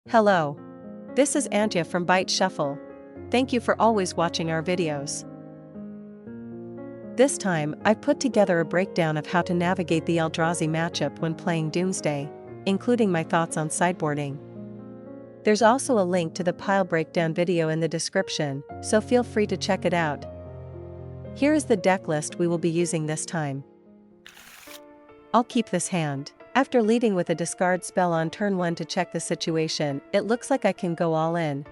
Hello. This is Antje from Byte Shuffle. Thank you for always watching our videos. This time, I've put together a breakdown of how to navigate the Eldrazi matchup when playing Doomsday, including my thoughts on sideboarding. There's also a link to the pile breakdown video in the description, so feel free to check it out. Here is the deck list we will be using this time. I'll keep this hand. After leading with a discard spell on turn 1 to check the situation, it looks like I can go all in.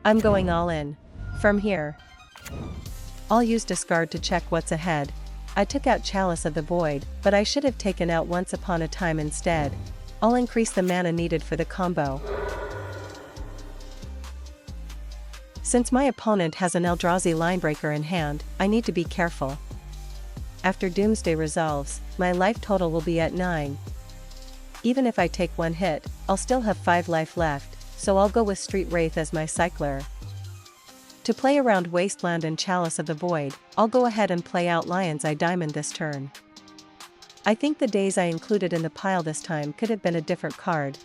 I'm going all in. From here, I'll use discard to check what's ahead. I took out Chalice of the Void, but I should have taken out Once Upon a Time instead. I'll increase the mana needed for the combo. Since my opponent has an Eldrazi Linebreaker in hand, I need to be careful. After Doomsday resolves, my life total will be at 9. Even if I take one hit, I'll still have 5 life left, so I'll go with Street Wraith as my cycler. To play around Wasteland and Chalice of the Void, I'll go ahead and play out Lion's Eye Diamond this turn. I think the days I included in the pile this time could have been a different card.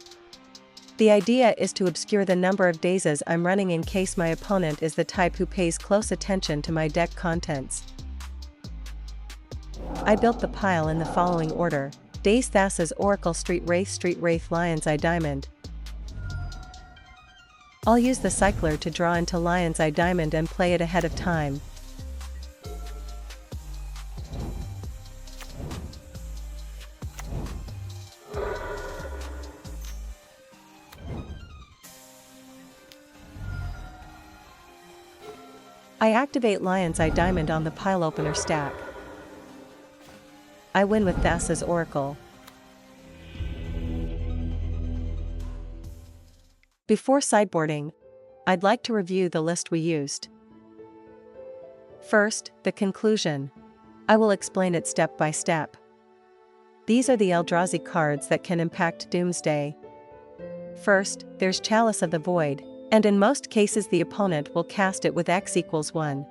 The idea is to obscure the number of dazes I'm running in case my opponent is the type who pays close attention to my deck contents. I built the pile in the following order: Daze Thassa's Oracle, Street Wraith, Lion's Eye Diamond. I'll use the cycler to draw into Lion's Eye Diamond and play it ahead of time. I activate Lion's Eye Diamond on the pile opener stack. I win with Thassa's Oracle. Before sideboarding, I'd like to review the list we used. First, the conclusion. I will explain it step by step. These are the Eldrazi cards that can impact Doomsday. First, there's Chalice of the Void, and in most cases the opponent will cast it with X=1.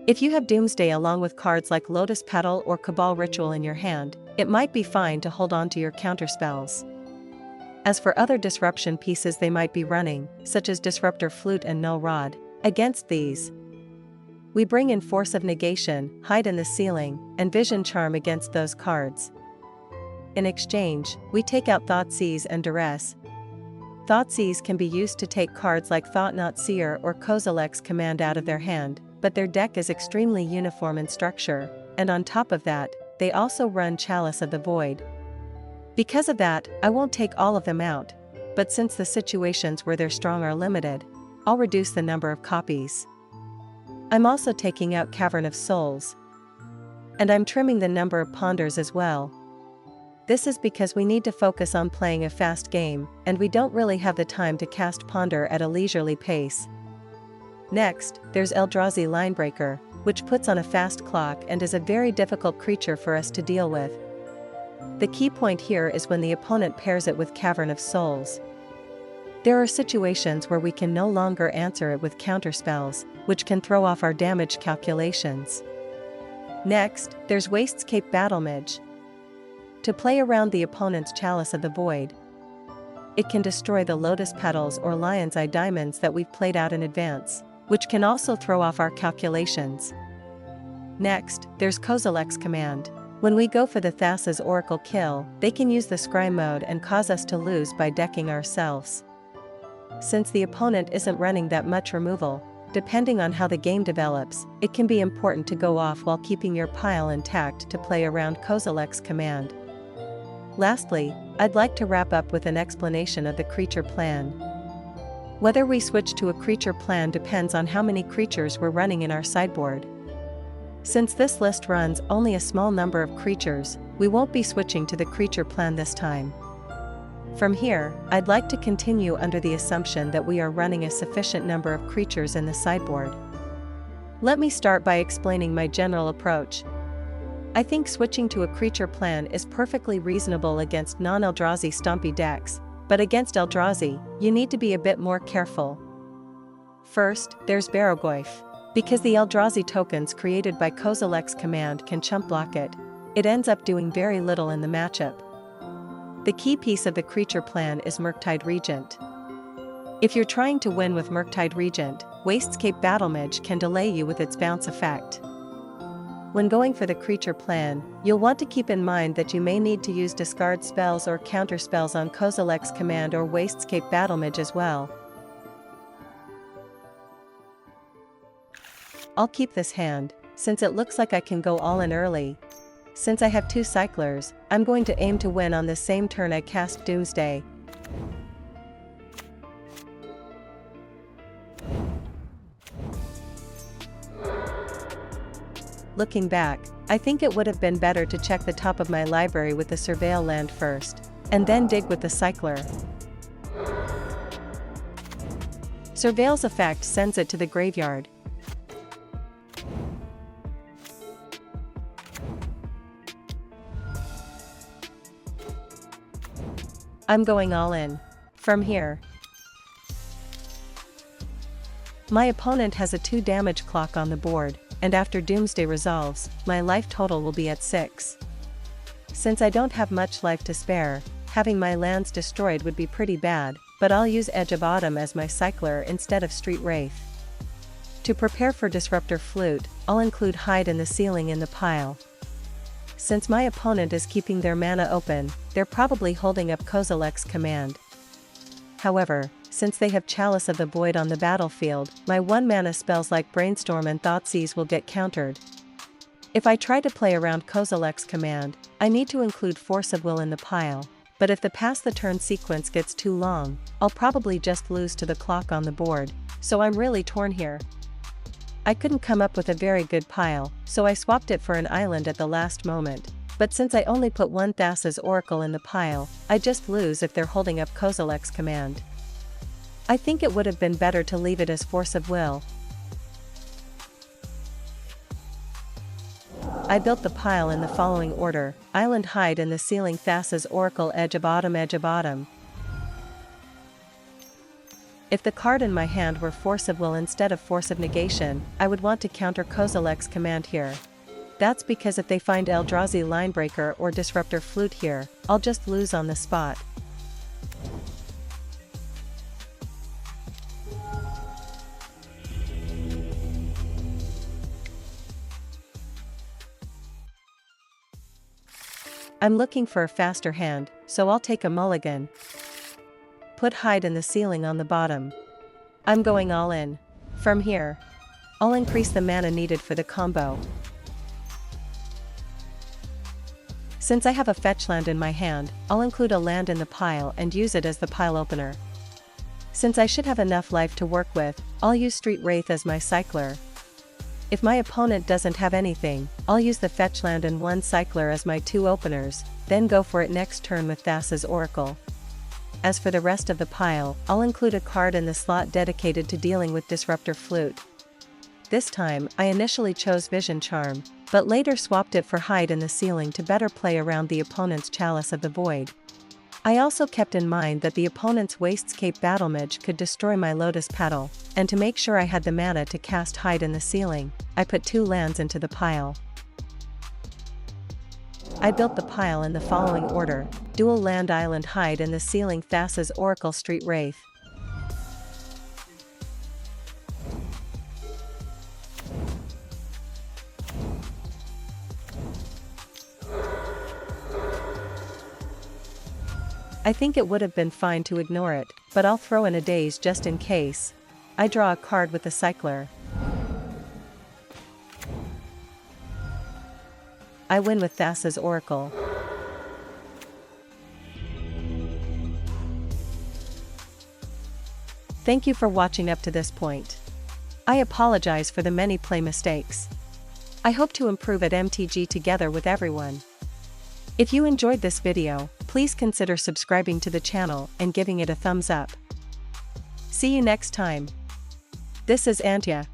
If you have Doomsday along with cards like Lotus Petal or Cabal Ritual in your hand, it might be fine to hold on to your counterspells. As for other disruption pieces they might be running, such as Disruptor Flute and Null Rod, against these, we bring in Force of Negation, Hide in the Ceiling, and Vision Charm against those cards. In exchange, we take out Thoughtseize and Duress. Thoughtseize can be used to take cards like Thought-Knot Seer or Kozilek's Command out of their hand, but their deck is extremely uniform in structure, and on top of that, they also run Chalice of the Void. Because of that, I won't take all of them out, but since the situations where they're strong are limited, I'll reduce the number of copies. I'm also taking out Cavern of Souls. And I'm trimming the number of Ponders as well. This is because we need to focus on playing a fast game, and we don't really have the time to cast Ponder at a leisurely pace. Next, there's Eldrazi Linebreaker, which puts on a fast clock and is a very difficult creature for us to deal with. The key point here is when the opponent pairs it with Cavern of Souls. There are situations where we can no longer answer it with counterspells, which can throw off our damage calculations. Next, there's Wastecape Battlemage. To play around the opponent's Chalice of the Void, it can destroy the Lotus Petals or Lion's Eye Diamonds that we've played out in advance, which can also throw off our calculations. Next, there's Kozilek's Command. When we go for the Thassa's Oracle kill, they can use the Scry mode and cause us to lose by decking ourselves. Since the opponent isn't running that much removal, depending on how the game develops, it can be important to go off while keeping your pile intact to play around Kozilek's Command. Lastly, I'd like to wrap up with an explanation of the creature plan. Whether we switch to a creature plan depends on how many creatures we're running in our sideboard. Since this list runs only a small number of creatures, we won't be switching to the creature plan this time. From here, I'd like to continue under the assumption that we are running a sufficient number of creatures in the sideboard. Let me start by explaining my general approach. I think switching to a creature plan is perfectly reasonable against non-Eldrazi stompy decks, but against Eldrazi, you need to be a bit more careful. First, there's Barrogoyf. Because the Eldrazi tokens created by Kozilek's Command can chump block it, it ends up doing very little in the matchup. The key piece of the creature plan is Murktide Regent. If you're trying to win with Murktide Regent, Wastes-Cape Battlemage can delay you with its bounce effect. When going for the creature plan, you'll want to keep in mind that you may need to use discard spells or counter spells on Kozilek's Command or Wastes-Cape Battlemage as well. I'll keep this hand, since it looks like I can go all in early. Since I have 2 cyclers, I'm going to aim to win on the same turn I cast Doomsday. Looking back, I think it would have been better to check the top of my library with the Surveil land first, and then dig with the cycler. Surveil's effect sends it to the graveyard. I'm going all in. From here. My opponent has a 2 damage clock on the board, and after Doomsday resolves, my life total will be at 6. Since I don't have much life to spare, having my lands destroyed would be pretty bad, but I'll use Edge of Autumn as my cycler instead of Street Wraith. To prepare for Disruptor Flute, I'll include Hide in the Ceiling in the pile. Since my opponent is keeping their mana open, they're probably holding up Kozilek's Command. However, since they have Chalice of the Void on the battlefield, my 1-mana spells like Brainstorm and Thoughtseize will get countered. If I try to play around Kozilek's Command, I need to include Force of Will in the pile, but if the pass the turn sequence gets too long, I'll probably just lose to the clock on the board, so I'm really torn here. I couldn't come up with a very good pile, so I swapped it for an island at the last moment, but since I only put 1 Thassa's Oracle in the pile, I just lose if they're holding up Kozilek's Command. I think it would have been better to leave it as Force of Will. I built the pile in the following order: Island, Hide in the Ceiling, Thassa's Oracle, Edge of Autumn, Edge of Autumn. If the card in my hand were Force of Will instead of Force of Negation, I would want to counter Kozilek's Command here. That's because if they find Eldrazi Linebreaker or Disruptor Flute here, I'll just lose on the spot. I'm looking for a faster hand, so I'll take a mulligan. Put Hide in the Ceiling on the bottom. I'm going all in. From here, I'll increase the mana needed for the combo. Since I have a fetch land in my hand, I'll include a land in the pile and use it as the pile opener. Since I should have enough life to work with, I'll use Street Wraith as my cycler. If my opponent doesn't have anything, I'll use the fetch land and 1 cycler as my 2 openers, then go for it next turn with Thassa's Oracle. As for the rest of the pile, I'll include a card in the slot dedicated to dealing with Disruptor Flute. This time, I initially chose Vision Charm, but later swapped it for Hide in the Ceiling to better play around the opponent's Chalice of the Void. I also kept in mind that the opponent's Wastes-Cape Battlemage could destroy my Lotus Petal, and to make sure I had the mana to cast Hide in the Ceiling, I put 2 lands into the pile. I built the pile in the following order: Dual Land, Island, Hide in the Ceiling, Thassa's Oracle, Street Wraith. I think it would have been fine to ignore it, but I'll throw in a Daze just in case. I draw a card with the cycler. I win with Thassa's Oracle. Thank you for watching up to this point. I apologize for the many play mistakes. I hope to improve at MTG together with everyone. If you enjoyed this video, please consider subscribing to the channel and giving it a thumbs up. See you next time. This is Antya.